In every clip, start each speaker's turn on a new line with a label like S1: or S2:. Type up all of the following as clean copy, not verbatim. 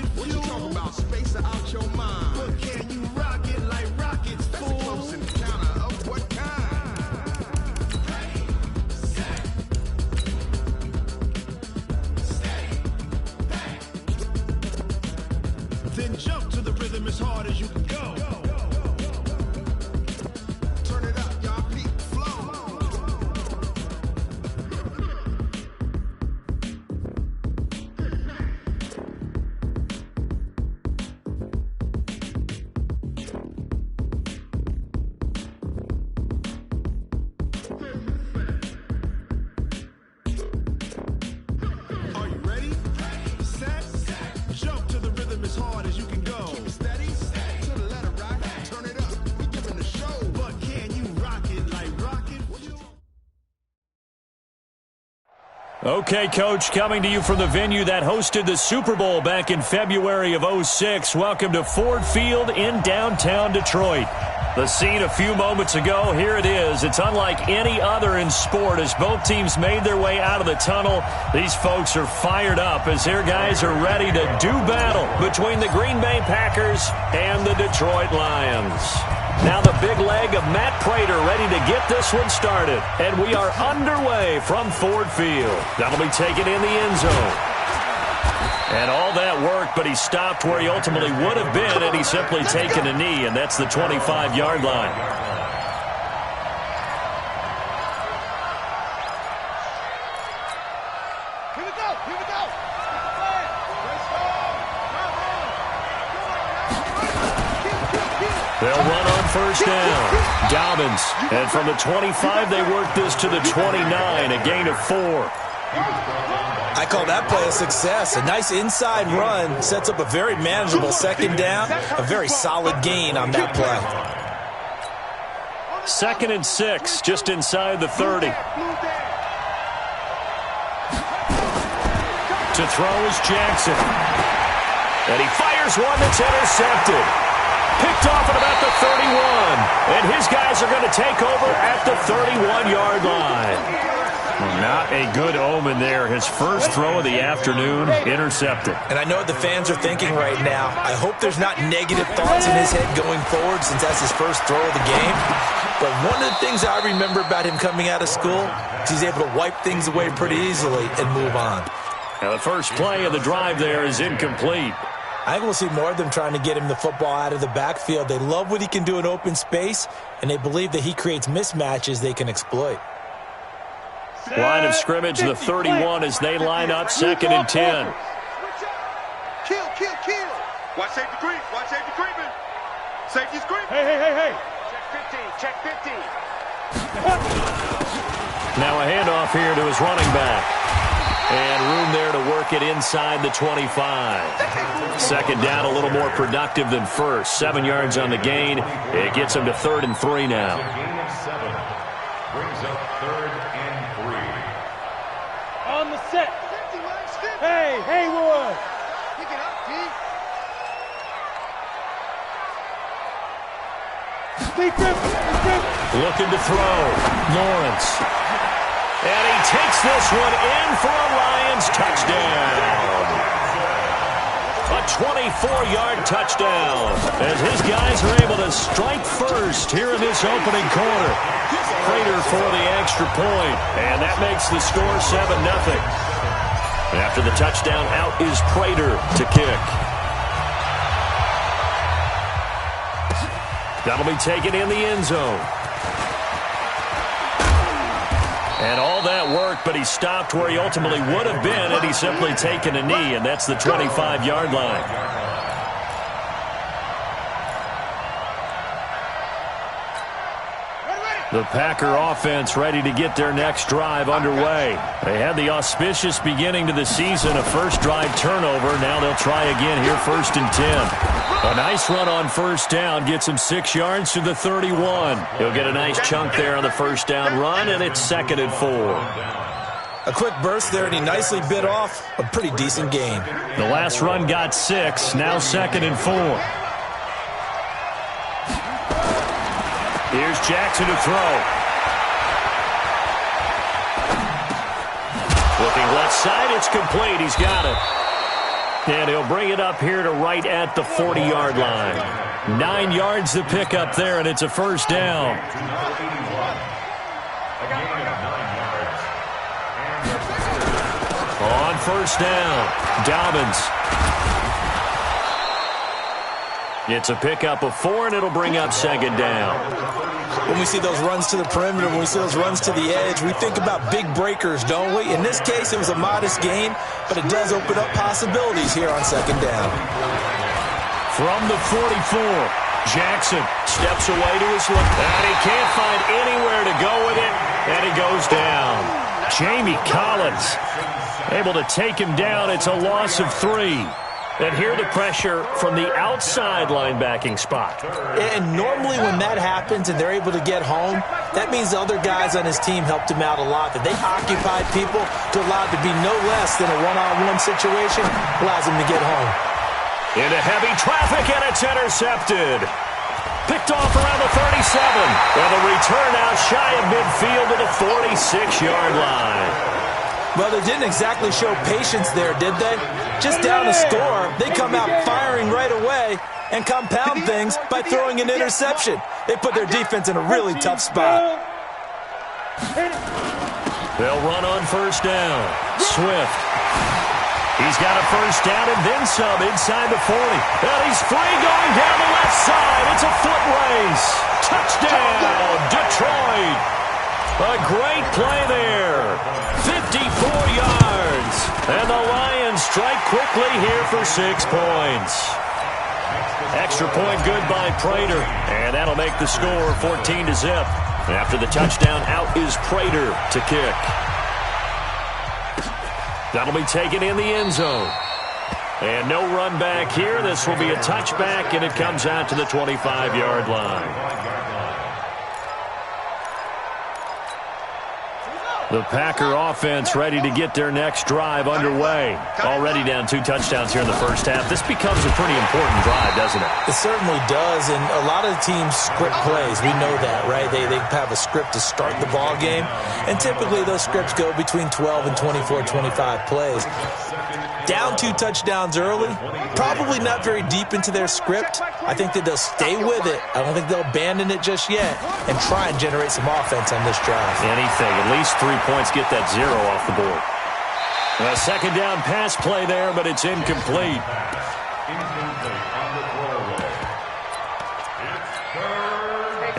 S1: rocket fuel. What you talking about? Space out your mind. But can you rock it like rockets, fool? That's a close encounter of what kind? Ready, set, steady, bang. Then jump to the rhythm as hard as you can go. Turn it up, y'all. Peak flow. Are you ready? Set, jump to the rhythm as hard as you can go. Keep it steady, to the letter right. Turn it up, we giving the show. But can you rock it like rocket?
S2: Okay, Coach, coming to you from the venue that hosted the Super Bowl back in February of '06. Welcome to Ford Field in downtown Detroit. The scene a few moments ago, here it is. It's unlike any other in sport as both teams made their way out of the tunnel. These folks are fired up as their guys are ready to do battle between the Green Bay Packers and the Detroit Lions. Now the big leg of Matt Prater ready to get this one started. And we are underway from Ford Field. That'll be taken in the end zone. And all that work, but he stopped where he ultimately would have been had he simply taken a knee, and that's the 25-yard line.
S1: Here we go, here we go.
S2: They'll run on first down. Dobbins. And from the 25, they work this to the 29, a gain of 4.
S3: I call that play a success. A nice inside run sets up a very manageable second down. A very solid gain on that play.
S2: 2nd and 6, just inside the 30. To throw is Jackson. And he fires one that's intercepted. Picked off at about the 31. And his guys are going to take over at the 31-yard line. Not a good omen there. His first throw of the afternoon, intercepted.
S3: And I know what the fans are thinking right now. I hope there's not negative thoughts in his head going forward since that's his first throw of the game. But one of the things I remember about him coming out of school is he's able to wipe things away pretty easily and move on.
S2: Now the first play of the drive there is incomplete.
S3: I think we'll see more of them trying to get him the football out of the backfield. They love what he can do in open space, and they believe that he creates mismatches they can exploit.
S2: Line of scrimmage, the 31 as they line up 2nd and 10.
S1: Kill. Watch safety creep. Safety's creep.
S4: Hey.
S1: Check 15.
S2: Now a handoff here to his running back. And room there to work it inside the 25. 2nd down, a little more productive than first. 7 yards on the gain. It gets him to 3rd and 3 now.
S4: Gain of 7. Brings up 3rd and 3. On the set. Hey, Haywood.
S1: Pick it up, D.
S2: Looking to throw. Lawrence. And he takes this one in for a Lions touchdown. A 24-yard touchdown as his guys are able to strike first here in this opening quarter. Prater for the extra point, and that makes the score 7-0. After the touchdown, out is Prater to kick. That'll be taken in the end zone. And all that work, but he stopped where he ultimately would have been had he simply taken a knee, and that's the 25-yard line. The Packer offense ready to get their next drive underway. They had the auspicious beginning to the season, a first drive turnover. Now they'll try again here, 1st and 10. A nice run on first down gets him 6 yards to the 31. He'll get a nice chunk there on the first down run, and it's 2nd and 4.
S3: A quick burst there, and he nicely bit off a pretty decent gain.
S2: The last run got 6, now 2nd and 4. Here's Jackson to throw. Looking left side, it's complete. He's got it. And he'll bring it up here to right at the 40-yard line. 9 yards to pick up there, and it's a first down. On first down, Dobbins. It's a pickup of 4, and it'll bring up second down.
S3: When we see those runs to the perimeter, when we see those runs to the edge, we think about big breakers, don't we? In this case, it was a modest gain, but it does open up possibilities here on second down.
S2: From the 44, Jackson steps away to his left, and he can't find anywhere to go with it, and he goes down. Jamie Collins able to take him down. It's a loss of 3. And here the pressure from the outside linebacking spot.
S3: And normally when that happens and they're able to get home, that means the other guys on his team helped him out a lot. That they occupied people to allow it to be no less than a one-on-one situation allows him to get home.
S2: Into heavy traffic, and it's intercepted. Picked off around the 37. And the return out shy of midfield to the 46-yard line.
S3: Well, they didn't exactly show patience there, did they? Just down a score, they come out firing right away and compound things by throwing an interception. They put their defense in a really tough spot.
S2: They'll run on first down. Swift. He's got a first down and then some inside the 40. And he's free going down the left side. It's a foot race. Touchdown, Detroit. A great play there. 54 yards. And the Lions strike quickly here for 6 points. Extra point good by Prater. And that'll make the score 14-0. After the touchdown, out is Prater to kick. That'll be taken in the end zone. And no run back here. This will be a touchback, and it comes out to the 25-yard line. The Packer offense ready to get their next drive underway. Already down 2 touchdowns here in the first half. This becomes a pretty important drive, doesn't it?
S3: It certainly does, and a lot of teams script plays. We know that, right? They have a script to start the ball game, and typically those scripts go between 12 and 24, 25 plays. Down 2 touchdowns early, probably not very deep into their script. I think that they'll stay with it. I don't think they'll abandon it just yet and try and generate some offense on this drive.
S2: Anything, at least 3 points, get that 0 off the board. A second down pass play there, but it's incomplete.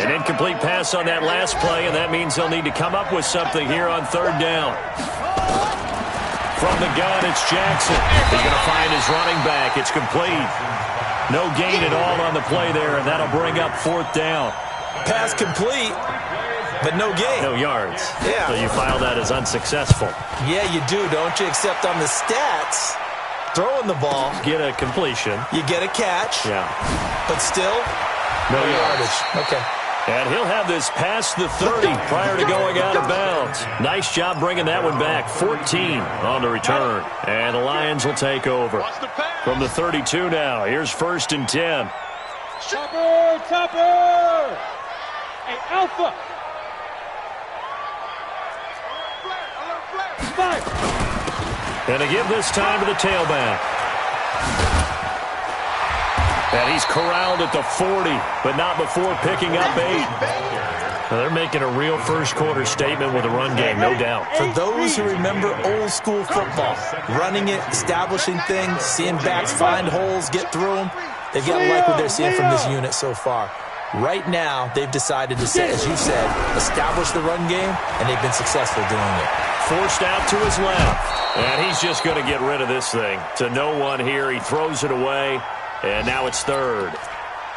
S2: An incomplete pass on that last play, and that means they'll need to come up with something here on third down. From the gun, it's Jackson. He's going to find his running back. It's complete. No gain at all on the play there, and that'll bring up fourth down.
S3: Pass complete, but no gain.
S2: No yards.
S3: Yeah.
S2: So you file that as unsuccessful.
S3: Yeah, you do, don't you? Except on the stats, throwing the ball.
S2: Get a completion.
S3: You get a catch.
S2: Yeah.
S3: But still,
S2: no yardage.
S3: Okay.
S2: And he'll have this past the 30 prior to going out of bounds. Nice job bringing that one back. 14 on the return. And the Lions will take over. From the 32 now, here's 1st and 10.
S4: Topper! Hey, Alpha!
S2: And to give this time to the tailback. And he's corralled at the 40, but not before picking up 8. Now they're making a real first-quarter statement with a run game, no doubt.
S3: For those who remember old-school football, running it, establishing things, seeing backs find holes, get through them, they've got to like what they're seeing from this unit so far. Right now, they've decided to, as you said, establish the run game, and they've been successful doing it.
S2: Forced out to his left, and he's just going to get rid of this thing. To no one here, he throws it away. And now it's third.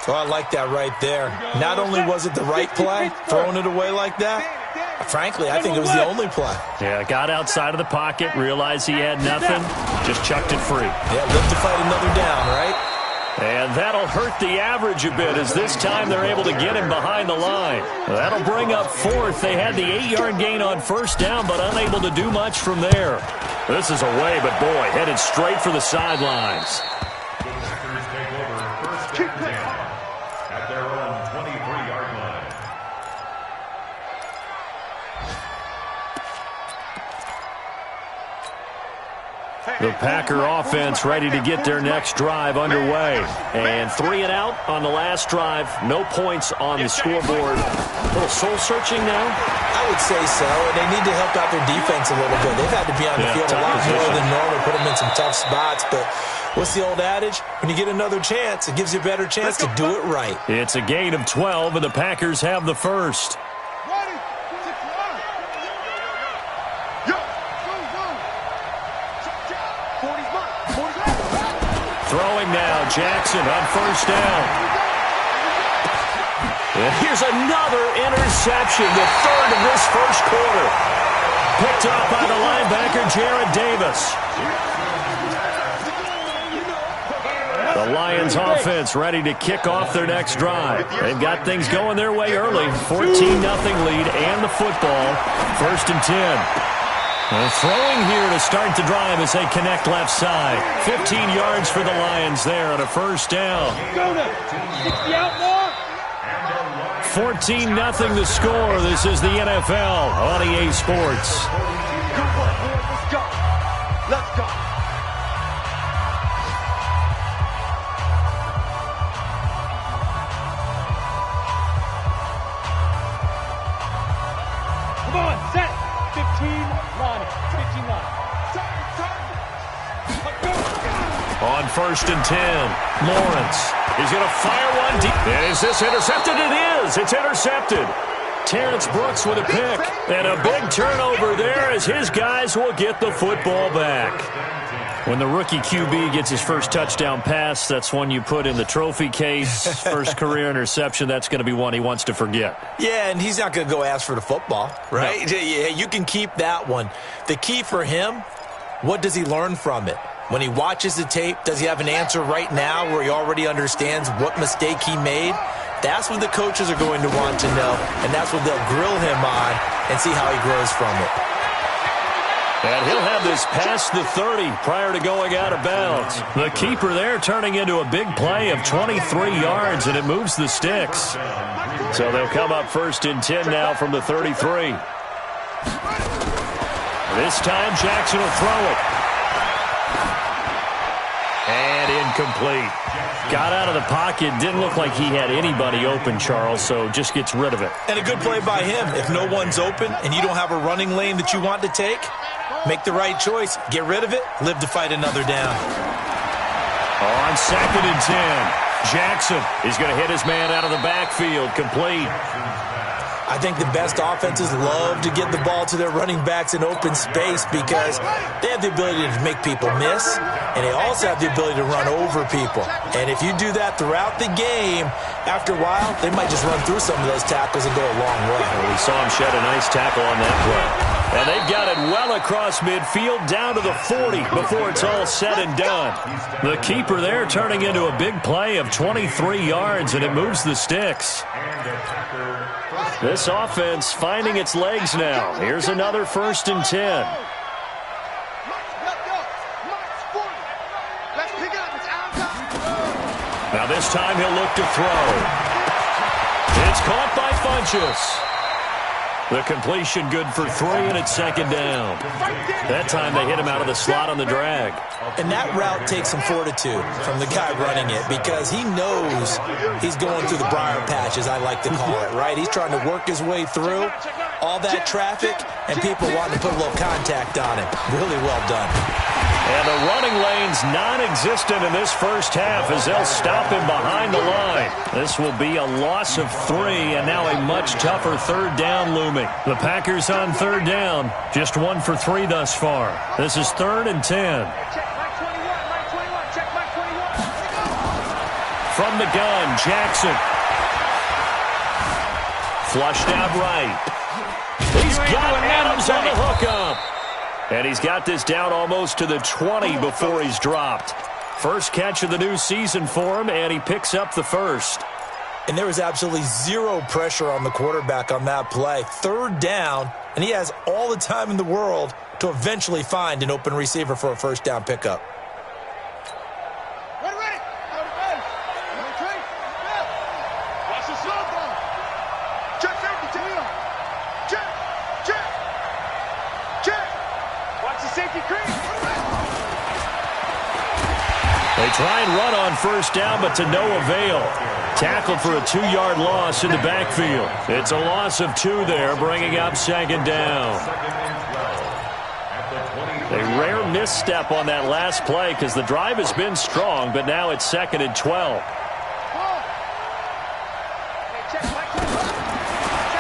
S3: So I like that right there. Not only was it the right play, throwing it away like that, frankly, I think it was the only play.
S2: Yeah, got outside of the pocket, realized he had nothing, just chucked it free.
S3: Yeah, live to fight another down, right?
S2: And that'll hurt the average a bit as this time they're able to get him behind the line. That'll bring up fourth. They had the 8-yard gain on first down, but unable to do much from there. This is away, but boy, headed straight for the sidelines.
S4: At their own 23-yard line.
S2: The Packer offense ready to get their next drive underway. And 3 and out on the last drive. No points on the scoreboard. A little soul-searching now?
S3: I would say so, and they need to help out their defense a little bit. They've had to be on the field a lot more than normal, put them in some tough spots. But what's the old adage? When you get another chance, it gives you a better chance to do it right.
S2: It's a gain of 12, and the Packers have the first. Throwing now, Jackson on first down. And here's another interception, the third of this first quarter. Picked up by the linebacker, Jarrad Davis. The Lions offense ready to kick off their next drive. They've got things going their way early. 14-0 lead and the football. First and 10. Throwing here to start the drive as they connect left side. 15 yards for the Lions there on a first down. 14-0 the score. This is the NFL on EA Sports.
S4: Let's go. Let's go. Come on, set. 15 line. 15 line.
S2: On first and 10, Lawrence. He's going to fire one deep. Is this intercepted? It is. It's intercepted. Terrence Brooks with a pick. And a big turnover there as his guys will get the football back. When the rookie QB gets his first touchdown pass, that's one you put in the trophy case. First career interception, that's going to be one he wants to forget.
S3: Yeah, and he's not going to go ask for the football, right? No. Yeah, you can keep that one. The key for him, what does he learn from it? When he watches the tape, does he have an answer right now where he already understands what mistake he made? That's what the coaches are going to want to know, and that's what they'll grill him on and see how he grows from it.
S2: And he'll have this past the 30 prior to going out of bounds. The keeper there turning into a big play of 23 yards, and it moves the sticks. So they'll come up first and 10 now from the 33. This time Jackson will throw it. And incomplete. Got out of the pocket. Didn't look like he had anybody open, Charles, so just gets rid of it.
S3: And a good play by him. If no one's open and you don't have a running lane that you want to take, make the right choice. Get rid of it. Live to fight another down.
S2: On second and 10, Jackson is going to hit his man out of the backfield. Complete.
S3: I think the best offenses love to get the ball to their running backs in open space because they have the ability to make people miss, and they also have the ability to run over people. And if you do that throughout the game, after a while, they might just run through some of those tackles and go a long way.
S2: Well, we saw him shed a nice tackle on that play. And they've got it well across midfield, down to the 40 before it's all said and done. The keeper there turning into a big play of 23 yards, and it moves the sticks. This offense finding its legs now. Here's another first and 10. Now this time he'll look to throw. It's caught by Funchess. The completion good for 3, and it's second down. That time they hit him out of the slot on the drag.
S3: And that route takes some fortitude from the guy running it because he knows he's going through the briar patch, as I like to call it, right? He's trying to work his way through all that traffic and people wanting to put a little contact on it. Really well done.
S2: And the running lane's non-existent in this first half as they'll stop him behind the line. This will be a loss of 3, and now a much tougher third down looming. The Packers on third down, just 1 for 3 thus far. This is 3rd and 10. From the gun, Jackson. Flushed out right. He's got Adams on the hookup. And he's got this down almost to the 20 before he's dropped. First catch of the new season for him, and he picks up the first.
S3: And there was absolutely zero pressure on the quarterback on that play. Third down, and he has all the time in the world to eventually find an open receiver for a first down pickup.
S2: They try and run on first down, but to no avail. Tackled for a 2-yard loss in the backfield. It's a loss of 2 there, bringing up second down. A rare misstep on that last play because the drive has been strong, but now it's 2nd and 12.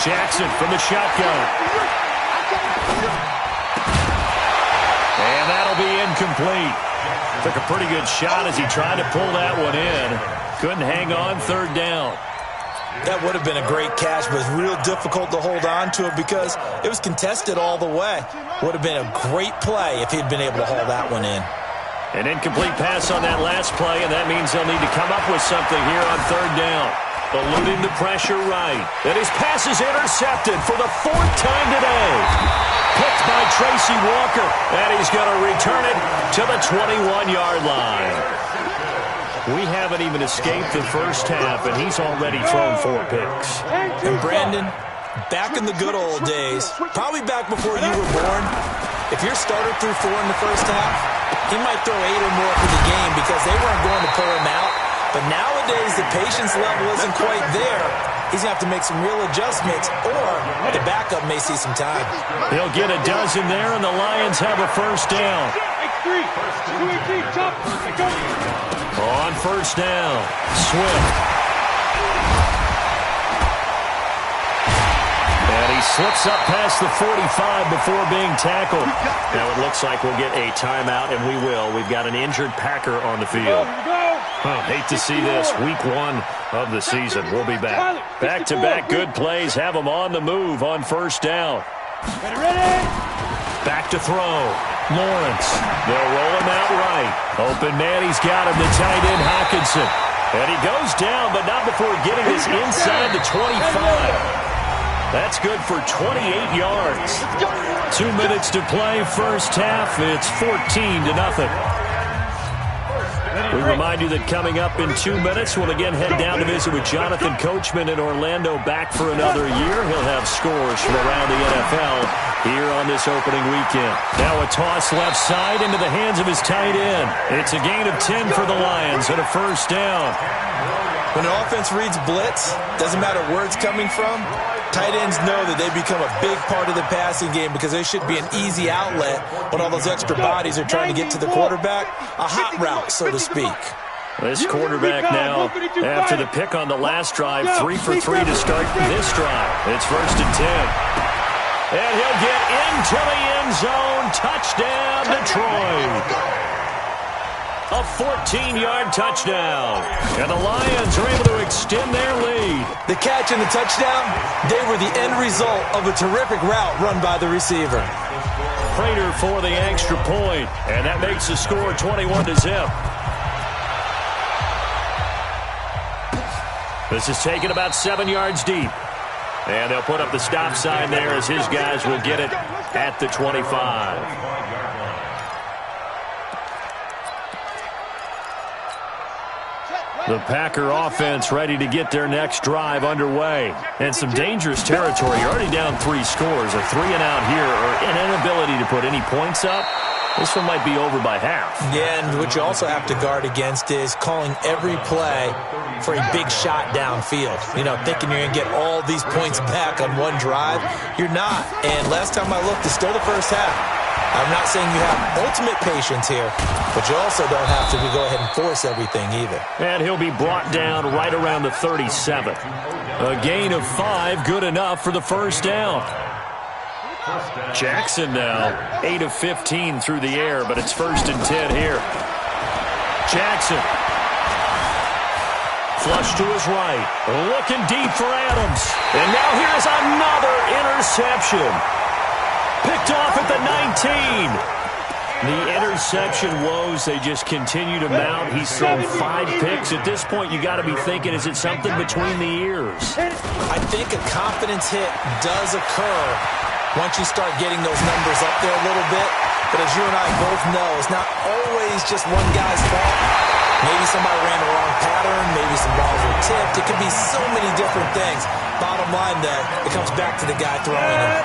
S2: Jackson from the shotgun. And that'll be incomplete. Took a pretty good shot as he tried to pull that one in. Couldn't hang on 3rd down.
S3: That would have been a great catch, but it's real difficult to hold on to it because it was contested all the way. Would have been a great play if he'd been able to hold that one in.
S2: An incomplete pass on that last play, and that means they'll need to come up with something here on 3rd down. Eluding the pressure right. And his pass is intercepted for the 4th time today. Picked by Tracy Walker, and he's going to return it to the 21-yard line. We haven't even escaped the first half, and he's already thrown 4 picks.
S3: And Brandon, back in the good old days, probably back before you were born, if your starter threw 4 in the first half, he might throw 8 or more for the game because they weren't going to pull him out. But nowadays, the patience level isn't quite there. He's going to have to make some real adjustments, or the backup may see some time.
S2: He'll get a dozen there, and the Lions have a first down. On first down, Swift. And he slips up past the 45 before being tackled. Now it looks like we'll get a timeout, and we will. We've got an injured Packer on the field. Oh, hate to see this. Week 1 of the season. We'll be back. Back-to-back good plays have them on the move on first down. Back to throw. Lawrence. They'll roll him out right. Open man, he's got him, the tight end Hockenson. And he goes down, but not before getting this inside the 25. That's good for 28 yards. 2 minutes to play first half. It's 14-0. We remind you that coming up in 2 minutes, we'll again head down to visit with Jonathan Coachman in Orlando, back for another year. He'll have scores from around the NFL here on this opening weekend. Now a toss left side into the hands of his tight end. It's a gain of 10 for the Lions and a first down.
S3: When an offense reads blitz, doesn't matter where it's coming from, tight ends know that they become a big part of the passing game because they should be an easy outlet when all those extra bodies are trying to get to the quarterback. A hot route, so to speak.
S2: This quarterback now, after the pick on the last drive, 3 for 3 to start this drive. It's 1st and 10. And he'll get into the end zone. Touchdown, Detroit. A 14-yard touchdown. And the Lions are able to extend their lead.
S3: The catch and the touchdown, they were the end result of a terrific route run by the receiver.
S2: Prater for the extra point. And that makes the score 21-0. This is taken about 7 yards deep. And they'll put up the stop sign there as his guys will get it at the 25. The Packer offense ready to get their next drive underway. And some dangerous territory. You're already down 3 scores. A 3-and-out here, or an inability to put any points up. This one might be over by half.
S3: Yeah, and what you also have to guard against is calling every play for a big shot downfield. You know, thinking you're going to get all these points back on one drive. You're not. And last time I looked, it's still the first half. I'm not saying you have ultimate patience here, but you also don't have to go ahead and force everything either.
S2: And he'll be brought down right around the 37. A gain of 5, good enough for the first down. Jackson now, 8 of 15 through the air, but it's 1st and 10 here. Jackson. Flush to his right. Looking deep for Adams. And now here's another interception. Picked off at the 19. The interception woes, they just continue to mount. He's thrown 5 picks. At this point, you got to be thinking, is it something between the ears?
S3: I think a confidence hit does occur once you start getting those numbers up there a little bit. But as you and I both know, it's not always just one guy's fault. Maybe somebody ran the wrong pattern. Maybe some balls were tipped. It could be so many different things. Bottom line, though, it comes back to the guy throwing it.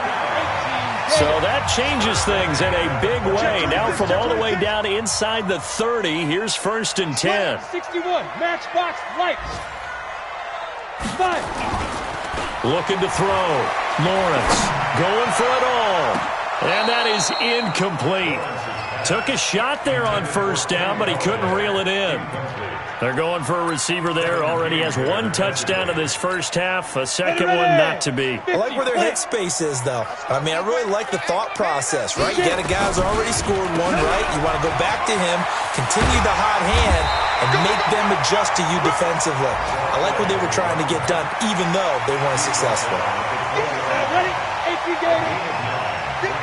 S2: So that changes things in a big way. Now from all the way down inside the 30, here's 1st and 10.
S4: 61, matchbox lights. 5.
S2: Looking to throw. Lawrence going for it all. And that is incomplete. Took a shot there on 1st down, but he couldn't reel it in. They're going for a receiver there. Already has 1 touchdown in this first half. A second one not to be.
S3: I like where their headspace is, though. I mean, I really like the thought process, right? You got a guy who's already scored 1, right? You want to go back to him, continue the hot hand, and make them adjust to you defensively. I like what they were trying to get done, even though they weren't successful.
S4: Ready? 18 game. 58.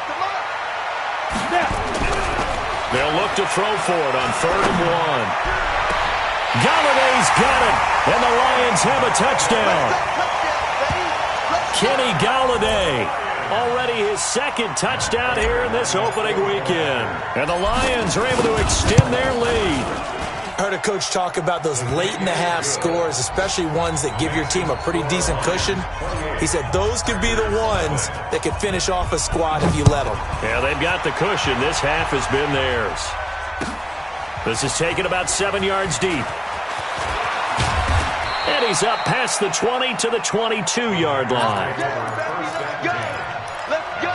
S4: Come on. Snap.
S2: They'll look to throw for it on 3rd and 1. Galladay's got it, and the Lions have a touchdown. Kenny Galladay, already his 2nd touchdown here in this opening weekend. And the Lions are able to extend their lead.
S3: I heard a coach talk about those late-in-the-half scores, especially ones that give your team a pretty decent cushion. He said those could be the ones that could finish off a squad if you let them.
S2: Yeah, they've got the cushion. This half has been theirs. This is taken about 7 yards deep. And he's up past the 20 to the 22-yard line.
S1: Let's go.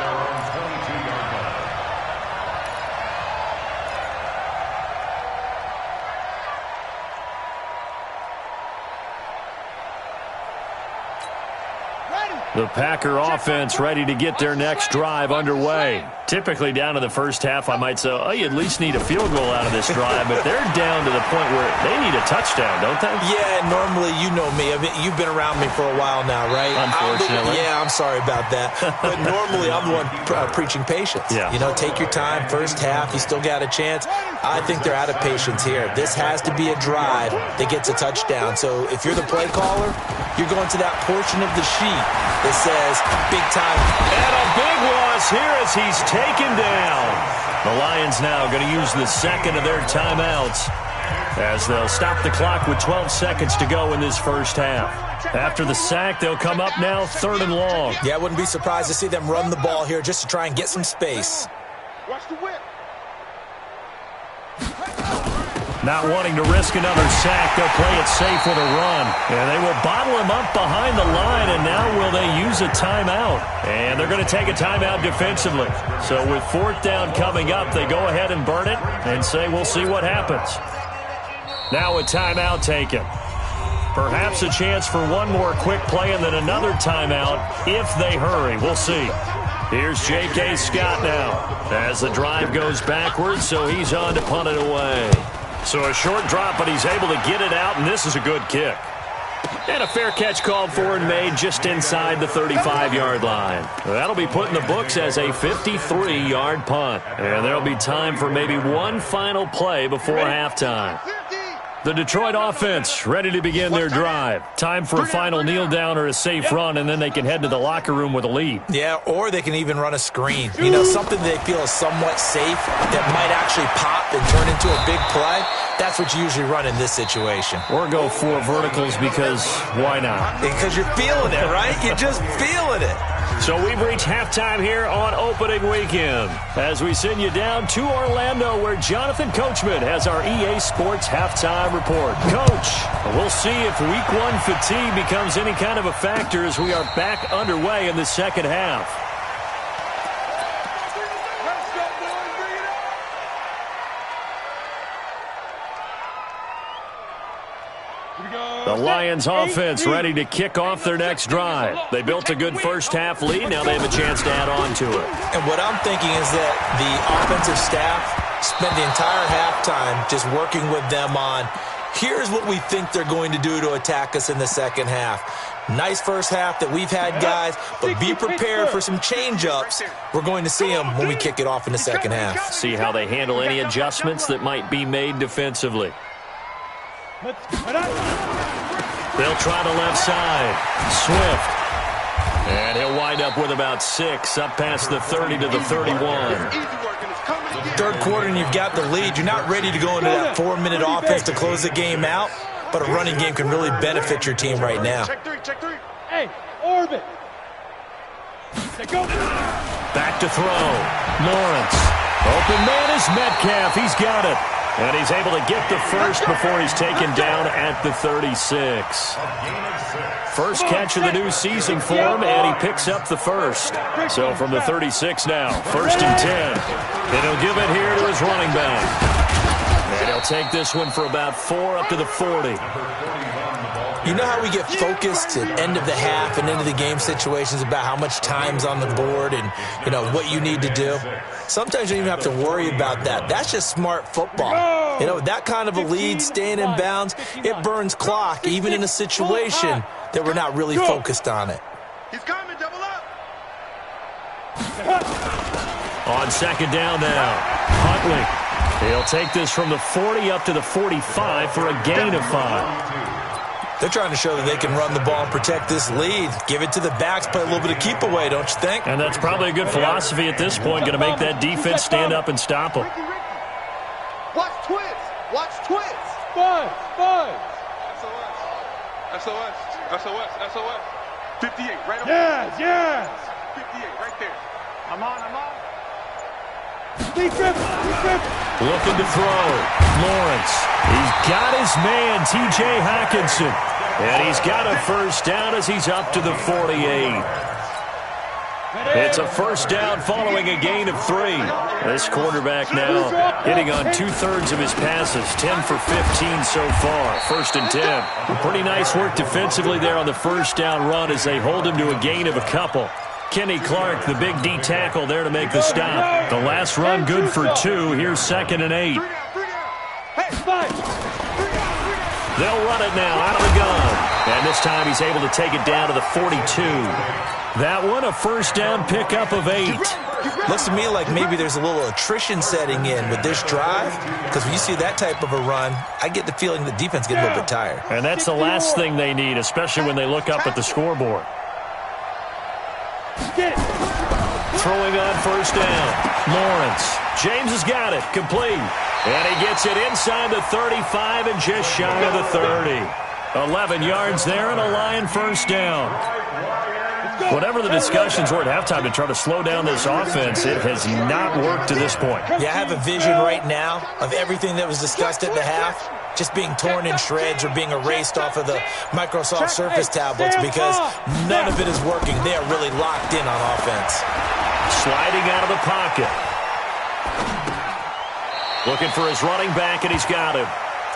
S2: The Packer offense ready to get their next drive underway. Typically down to the first half, I might say, oh, you at least need a field goal out of this drive, but they're down to the point where they need a touchdown, don't they?
S3: Yeah, normally, you know me. I mean, you've been around me for a while now, right?
S2: Unfortunately.
S3: I'm sorry about that. But normally, I'm the one preaching patience.
S2: Yeah.
S3: You know, take your time. First half, you still got a chance. I think they're out of patience here. This has to be a drive that gets a touchdown. So if you're the play caller, you're going to that portion of the sheet that says big time.
S2: And a big loss here as he's taken down. The Lions now going to use the 2nd of their timeouts as they'll stop the clock with 12 seconds to go in this first half. After the sack, they'll come up now 3rd and long.
S3: Yeah, I wouldn't be surprised to see them run the ball here just to try and get some space.
S4: Watch the whip.
S2: Not wanting to risk another sack, they'll play it safe with a run. And they will bottle him up behind the line, and now will they use a timeout? And they're going to take a timeout defensively. So with 4th down coming up, they go ahead and burn it and say we'll see what happens. Now a timeout taken. Perhaps a chance for one more quick play and then another timeout if they hurry. We'll see. Here's J.K. Scott now as the drive goes backwards, so he's on to punt it away. So a short drop, but he's able to get it out, and this is a good kick. And a fair catch called for and made just inside the 35-yard line. That'll be put in the books as a 53-yard punt. And there'll be time for maybe one final play before halftime. The Detroit offense ready to begin their drive. Time for a final kneel down or a safe run, and then they can head to the locker room with a lead.
S3: Yeah, or they can even run a screen. You know, something they feel is somewhat safe that might actually pop and turn into a big play. That's what you usually run in this situation.
S2: Or go 4 verticals because why not?
S3: Because you're feeling it, right? You're just feeling it.
S2: So we've reached halftime here on opening weekend as we send you down to Orlando where Jonathan Coachman has our EA Sports halftime report. Coach, we'll see if week 1 fatigue becomes any kind of a factor as we are back underway in the second half. The Lions offense ready to kick off their next drive. They built a good first half lead. Now they have a chance to add on to it.
S3: And what I'm thinking is that the offensive staff spent the entire halftime just working with them on, here's what we think they're going to do to attack us in the second half. Nice first half that we've had, guys, but be prepared for some change-ups. We're going to see them when we kick it off in the second half.
S2: See how they handle any adjustments that might be made defensively. They'll try the left side. Swift. And he'll wind up with about 6 up past the 30 to the 31.
S3: Third quarter and you've got the lead. You're not ready to go into that 4-minute offense to close the game out, but a running game can really benefit your team right now.
S4: Check three. Hey, orbit.
S2: Back to throw. Lawrence. Open man is Metcalf. He's got it. And he's able to get the first before he's taken down at the 36. First catch of the new season for him, and he picks up the first. So from the 36 now, 1st and 10. And he'll give it here to his running back. And he'll take this one for about 4 up to the 40.
S3: You know how we get focused at end of the half and into the game situations about how much time's on the board and, you know, what you need to do? Sometimes you don't even have to worry about that. That's just smart football. You know, with that kind of a lead, staying in bounds, it burns clock, even in a situation that we're not really focused on it.
S1: He's coming, double up.
S2: On 2nd down now, Huntley. He'll take this from the 40 up to the 45 for a gain of 5.
S3: They're trying to show that they can run the ball and protect this lead. Give it to the backs, play a little bit of keep away, don't you think?
S2: And that's probably a good philosophy at this point, going to make that defense stand up and stop them.
S1: Watch twins. Watch twins.
S4: Five.
S1: SOS. 58, right on.
S4: Yes.
S1: 58, right there. I'm on.
S4: Deep grip.
S2: Looking to throw. Lawrence. He's got his man, T.J. Hockenson. And he's got a first down as he's up to the 48. It's a first down following a gain of 3. This quarterback now hitting on 2/3 of his passes, 10 for 15 so far. 1st and 10. Pretty nice work defensively there on the first down run as they hold him to a gain of a couple. Kenny Clark, the big D tackle there to make the stop. The last run good for 2. Here's 2nd and 8. They'll run it now out of the gun. And this time he's able to take it down to the 42. That one a first down pickup of 8.
S3: Looks to me like maybe there's a little attrition setting in with this drive, because when you see that type of a run, I get the feeling the defense gets a little bit tired.
S2: And that's the last thing they need, especially when they look up at the scoreboard. Throwing on first down. Lawrence. James has got it. Complete. And he gets it inside the 35 and just shy of the 30. 11 yards there and a Lion first down. Whatever the discussions were at halftime to try to slow down this offense, it has not worked to this point.
S3: Yeah, I have a vision right now of everything that was discussed at the half just being torn in shreds or being erased off of the Microsoft Surface tablets because none of it is working. They are really locked in on offense.
S2: Sliding out of the pocket. Looking for his running back, and he's got him.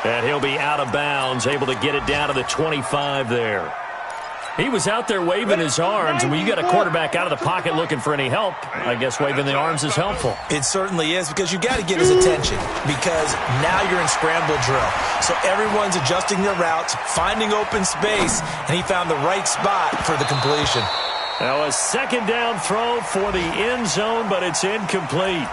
S2: And he'll be out of bounds, able to get it down to the 25 there. He was out there waving his arms, and when you got a quarterback out of the pocket looking for any help, I guess waving the arms is helpful.
S3: It certainly is, because you got to get his attention, because now you're in scramble drill. So everyone's adjusting their routes, finding open space, and he found the right spot for the completion.
S2: Now a 2nd down throw for the end zone, but it's incomplete.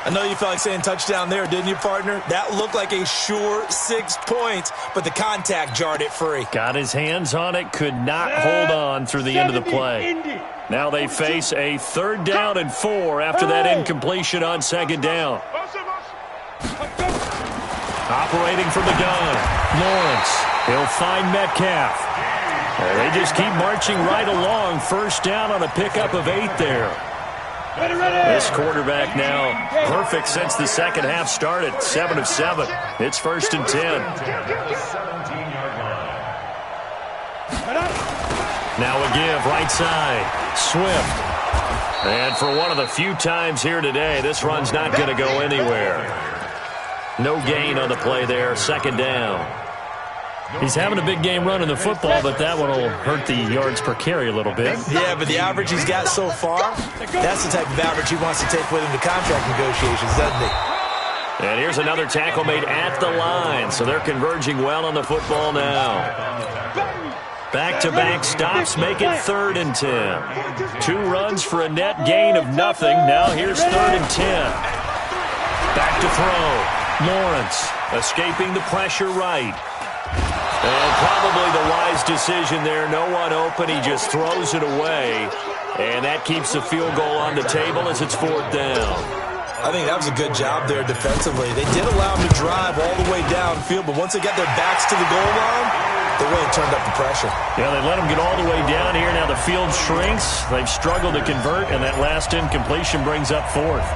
S3: I know you felt like saying touchdown there, didn't you, partner? That looked like a sure 6 points, but the contact jarred it free.
S2: Got his hands on it, could not hold on through the end of the play. Now they face a 3rd down and 4 after that incompletion on 2nd down. Operating from the gun, Lawrence. He'll find Metcalf. They just keep marching right along. First down on a pickup of 8 there. This quarterback now perfect since the second half started. 7 of 7. It's 1st and 10. Now a give right side. Swift. And for one of the few times here today, this run's not going to go anywhere. No gain on the play there. 2nd down. He's having a big game running the football, but that one will hurt the yards per carry a little bit.
S3: Yeah, but the average he's got so far, that's the type of average he wants to take with him to contract negotiations, doesn't he?
S2: And here's another tackle made at the line, so they're converging well on the football now. Back-to-back stops make it 3rd and 10. 2 runs for a net gain of nothing. Now here's 3rd and 10. Back to throw. Lawrence escaping the pressure right. And probably the wise decision there. No one open. He just throws it away. And that keeps the field goal on the table as it's 4th down.
S3: I think that was a good job there defensively. They did allow him to drive all the way downfield, but once they got their backs to the goal line, They really turned up the pressure.
S2: Yeah, they let them get all the way down here. Now the field shrinks. They've struggled to convert, and that last incompletion brings up fourth.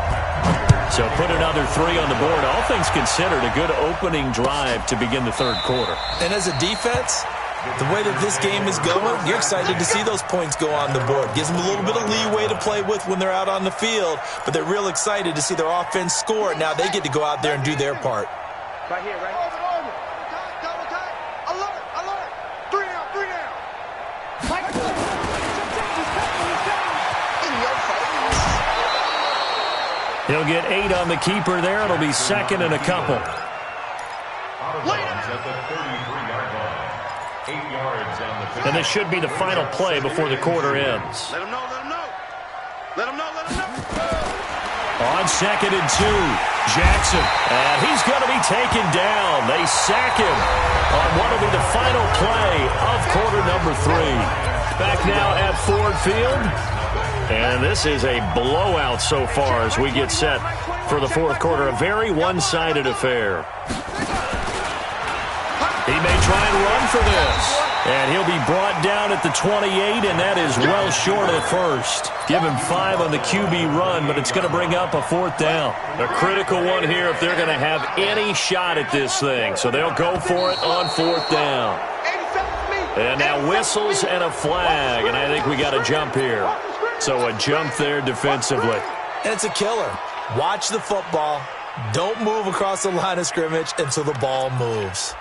S2: So put another 3 on the board. All things considered, a good opening drive to begin the third quarter.
S3: And as a defense, the way that this game is going, you're excited to see those points go on the board. Gives them a little bit of leeway to play with when they're out on the field, but they're real excited to see their offense score. Now they get to go out there and do their part.
S5: Right here, right here. Double time. Alert, alert. 3 down, 3 down. In your face.
S2: He'll get 8 on the keeper there. It'll be second and a couple.
S4: Out of bounds at the 33-yard line. 8 yards on the field.
S2: And this should be the final play before the quarter ends.
S5: Let him know, let him know. Let him know, let him know.
S2: On second and 2, Jackson. And he's going to be taken down. They sack him on what will be the final play of quarter number 3. Back now at Ford Field. And this is a blowout so far as we get set for the fourth quarter. A very one-sided affair. He may try and run for this. And he'll be brought down at the 28, and that is well short at first. Give him 5 on the QB run, but it's going to bring up a fourth down. A critical one here if they're going to have any shot at this thing. So they'll go for it on fourth down. And now whistles and a flag, and I think we got a jump here. So a jump there defensively.
S3: And it's a killer. Watch the football. Don't move across the line of scrimmage until the ball moves.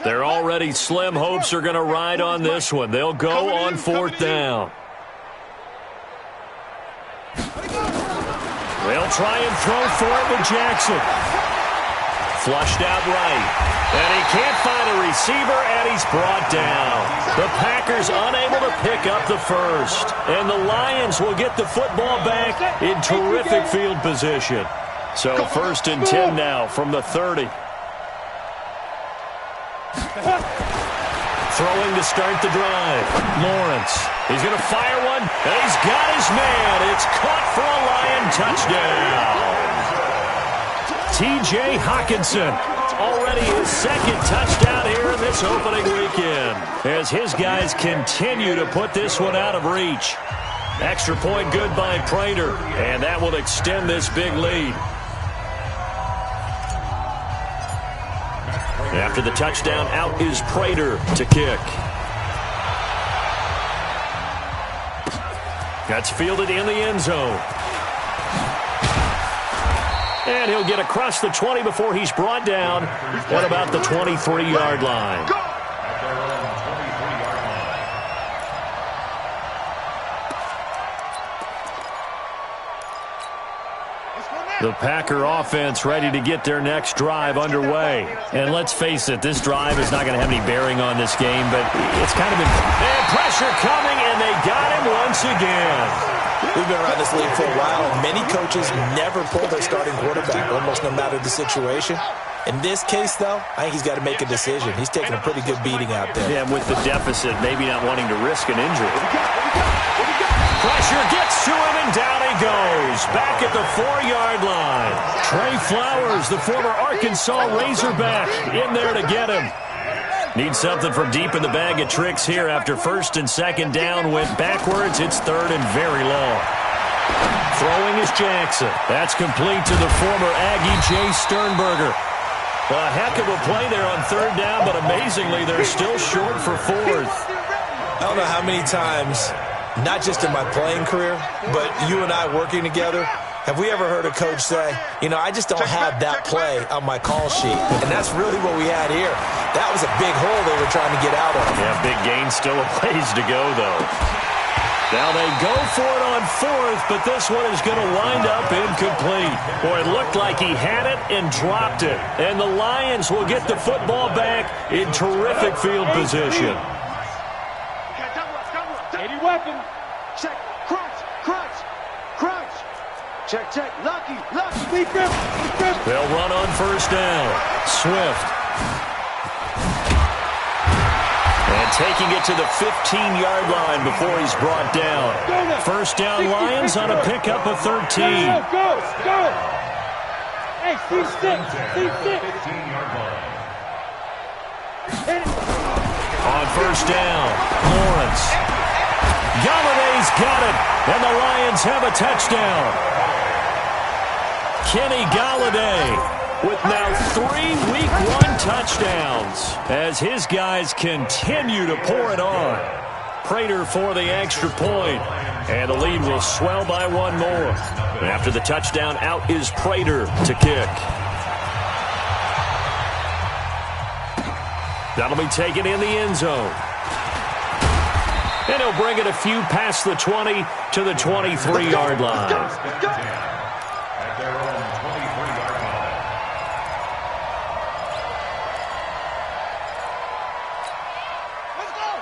S2: Their already slim hopes are going to ride on this one. They'll go on fourth down. They'll try and throw for it with Jackson. Flushed out right. And he can't find a receiver, and he's brought down. The Packers unable to pick up the first. And the Lions will get the football back in terrific field position. So first and 10 now from the 30. Throwing to start the drive. Lawrence. He's going to fire one, and he's got his man. It's caught for a Lion touchdown. T.J. Hockenson. Already his second touchdown here in this opening weekend. As his guys continue to put this one out of reach. Extra point good by Prater, and that will extend this big lead. After the touchdown, out is Prater to kick. That's fielded in the end zone. And he'll get across the 20 before he's brought down at about the 23-yard line. The Packer offense ready to get their next drive underway. And let's face it, this drive is not going to have any bearing on this game, but it's kind of been... And pressure coming, and they got him once again.
S3: We've been around this league for a while, and many coaches never pull their starting quarterback, almost no matter the situation. In this case, though, I think he's got to make a decision. He's taking a pretty good beating out there.
S2: Yeah, with the deficit, maybe not wanting to risk an injury. Pressure gets to him, and down he goes. Back at the 4-yard line. Trey Flowers, the former Arkansas Razorback, in there to get him. Needs something from deep in the bag of tricks here after first and second down went backwards. It's third and very long. Throwing is Jackson. That's complete to the former Aggie Jay Sternberger. A heck of a play there on third down, but amazingly, they're still short for fourth.
S3: I don't know how many times, not just in my playing career, but you and I working together, have we ever heard a coach say, you know, I just don't have that play on my call sheet. And that's really what we had here. That was a big hole they were trying to get out of.
S2: Yeah, big gain, still a ways to go, though. Now they go for it on fourth, but this one is going to wind up incomplete. Boy, it looked like he had it and dropped it. And the Lions will get the football back in terrific field position.
S5: Any weapon. Check. Crunch. Crunch. Crunch. Check, check. Lucky. Lucky.
S2: They'll run on first down. Swift. And taking it to the 15-yard line before he's brought down. First down Lions on a pickup of 13.
S5: Go.
S4: Hey, C6, C6. 15-yard line.
S2: On first down, Lawrence. Galladay's got it, and the Lions have a touchdown. Kenny Galladay with now 3 Week 1 touchdowns as his guys continue to pour it on. Prater for the extra point, and the lead will swell by 1 more. After the touchdown, out is Prater to kick. That'll be taken in the end zone. And he'll bring it a few past the 20 to the 23-yard line.
S4: At their own 23-yard line.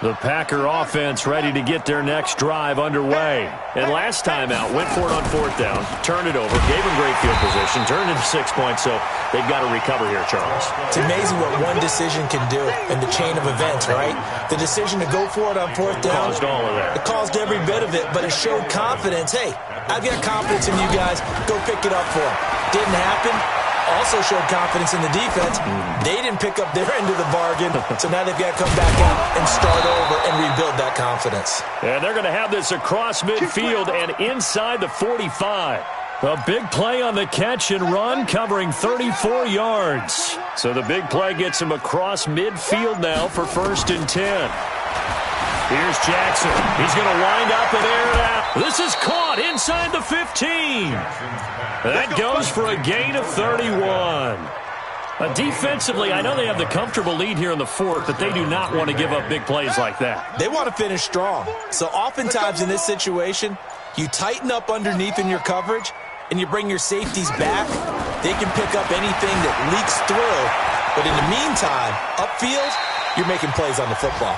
S2: The Packer offense ready to get their next drive underway. And last time out, went for it on 4th down, turned it over, gave them great field position, turned it to 6 points, so they've got to recover here, Charles.
S3: It's amazing what one decision can do in the chain of events, right? The decision to go for it on 4th down.
S2: Caused all of that.
S3: It caused every bit of it, but it showed confidence. Hey, I've got confidence in you guys. Go pick it up for them. Didn't happen. Also showed confidence in the defense. They didn't pick up their end of the bargain, so now they've got to come back out and start over and rebuild that confidence.
S2: And they're going to have this across midfield and inside the 45. A big play on the catch and run, covering 34 yards. So the big play gets him across midfield now for 1st and 10. Here's Jackson. He's going to wind up and air it out. This is caught inside the 15. That goes for a gain of 31. Defensively, I know they have the comfortable lead here in the 4th, but they do not want to give up big plays like that.
S3: They want to finish strong. So oftentimes in this situation, you tighten up underneath in your coverage, and you bring your safeties back. They can pick up anything that leaks through. But in the meantime, upfield, you're making plays on the football.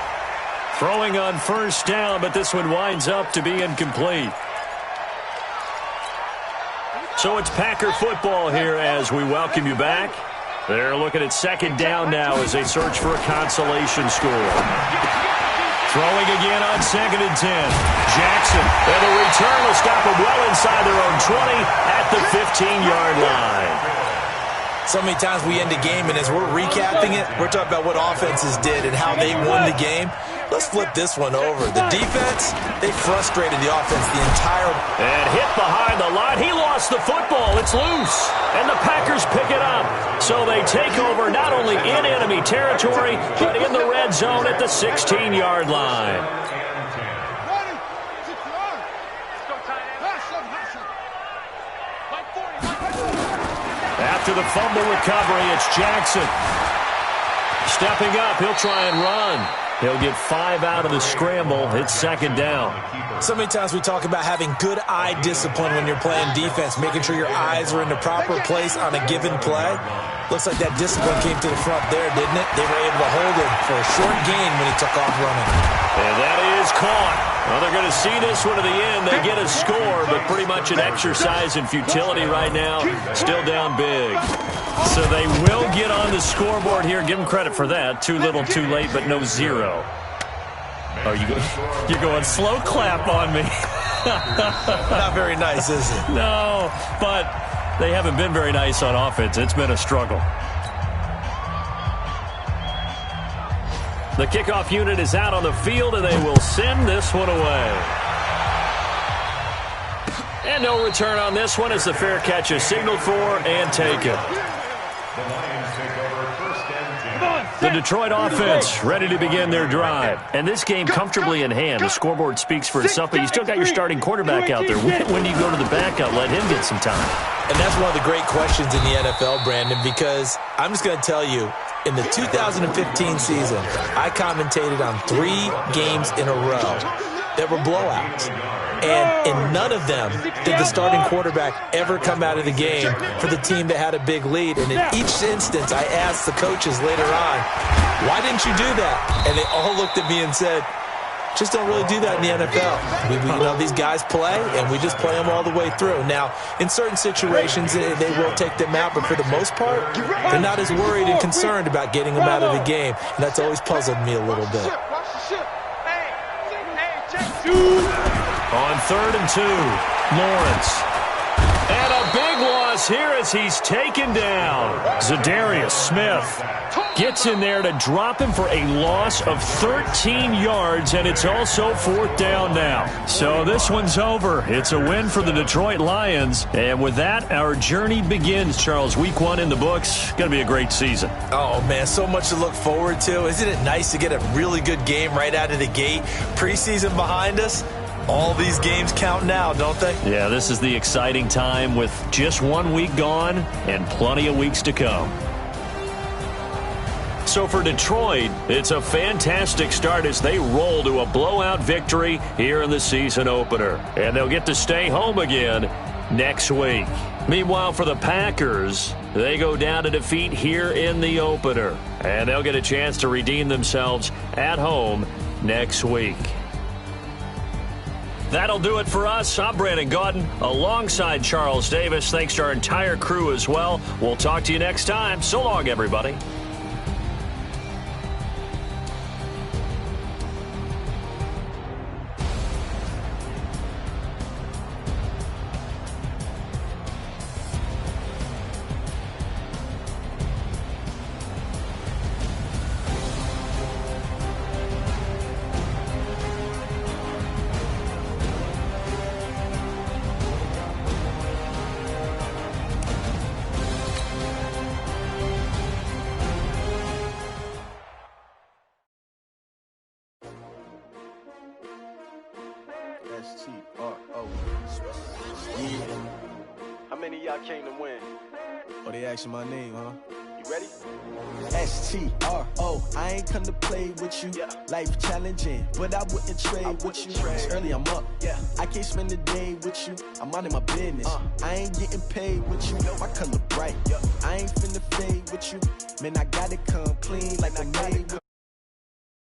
S2: Throwing on 1st down, but this one winds up to be incomplete. So it's Packer football here as we welcome you back. They're looking at 2nd down now as they search for a consolation score. Throwing again on 2nd and 10. Jackson, and the return will stop them well inside their own 20 at the 15-yard line.
S3: So many times we end a game, and as we're recapping it, we're talking about what offenses did and how they won the game. Let's flip this one over. The defense, they frustrated the offense the entire...
S2: And hit behind the line. He lost the football. It's loose. And the Packers pick it up. So they take over not only in enemy territory, but in the red zone at the 16-yard line. After the fumble recovery, it's Jackson. Stepping up, he'll try and run. He'll get 5 out of the scramble. It's 2nd down.
S3: So many times we talk about having good eye discipline when you're playing defense, making sure your eyes are in the proper place on a given play. Looks like that discipline came to the front there, didn't it? They were able to hold him for a short gain when he took off running.
S2: And that is caught. Well, they're going to see this one to the end. They get a score, but pretty much an exercise in futility right now. Still down big. So they will get on the scoreboard here. Give them credit for that. Too little, too late, but no 0. Oh, you're going slow clap on me.
S3: Not very nice, is it?
S2: No, but they haven't been very nice on offense. It's been a struggle. The kickoff unit is out on the field, and they will send this one away. And no return on this one as the fair catch is signaled for and taken.
S4: The Lions take over 1st and 10.
S2: The Detroit offense ready to begin their drive. And this game comfortably in hand. The scoreboard speaks for itself, but you still got your starting quarterback out there. When do you go to the backup, let him get some time?
S3: And that's one of the great questions in the NFL, Brandon, because I'm just going to tell you, in the 2015 season, I commentated on 3 games in a row that were blowouts. And in none of them did the starting quarterback ever come out of the game for the team that had a big lead. And in each instance, I asked the coaches later on, why didn't you do that? And they all looked at me and said, just don't really do that in the NFL. These guys play, and we just play them all the way through. Now, in certain situations, they will take them out, but for the most part, they're not as worried and concerned about getting them out of the game. And that's always puzzled me a little bit.
S2: On 3rd and 2, Lawrence. And a big one. us here as he's taken down. Zadarius Smith gets in there to drop him for a loss of 13 yards, and it's also 4th down now. So this one's over. It's a win for the Detroit Lions, and with that, our journey begins, Charles. Week 1 in the books. Going to be a great season.
S3: Oh, man, so much to look forward to. Isn't it nice to get a really good game right out of the gate? Preseason behind us. All these games count now, don't they?
S2: Yeah, this is the exciting time with just 1 week gone and plenty of weeks to come. So for Detroit, it's a fantastic start as they roll to a blowout victory here in the season opener. And they'll get to stay home again next week. Meanwhile, for the Packers, they go down to defeat here in the opener. And they'll get a chance to redeem themselves at home next week. That'll do it for us. I'm Brandon Gaudin alongside Charles Davis. Thanks to our entire crew as well. We'll talk to you next time. So long, everybody.
S5: S-T-R-O. Yeah. How many of y'all came to win?
S6: Oh, they asking my name, huh?
S5: You ready?
S6: S-T-R-O. I ain't come to play with you.
S5: Yeah.
S6: Life challenging, but I wouldn't trade with you. It's early, I'm up.
S5: Yeah.
S6: I can't spend the day with you. I'm out of my business. I ain't getting paid with you. My color bright.
S5: Yeah.
S6: I ain't finna fade with you. Man, I gotta come clean like I made with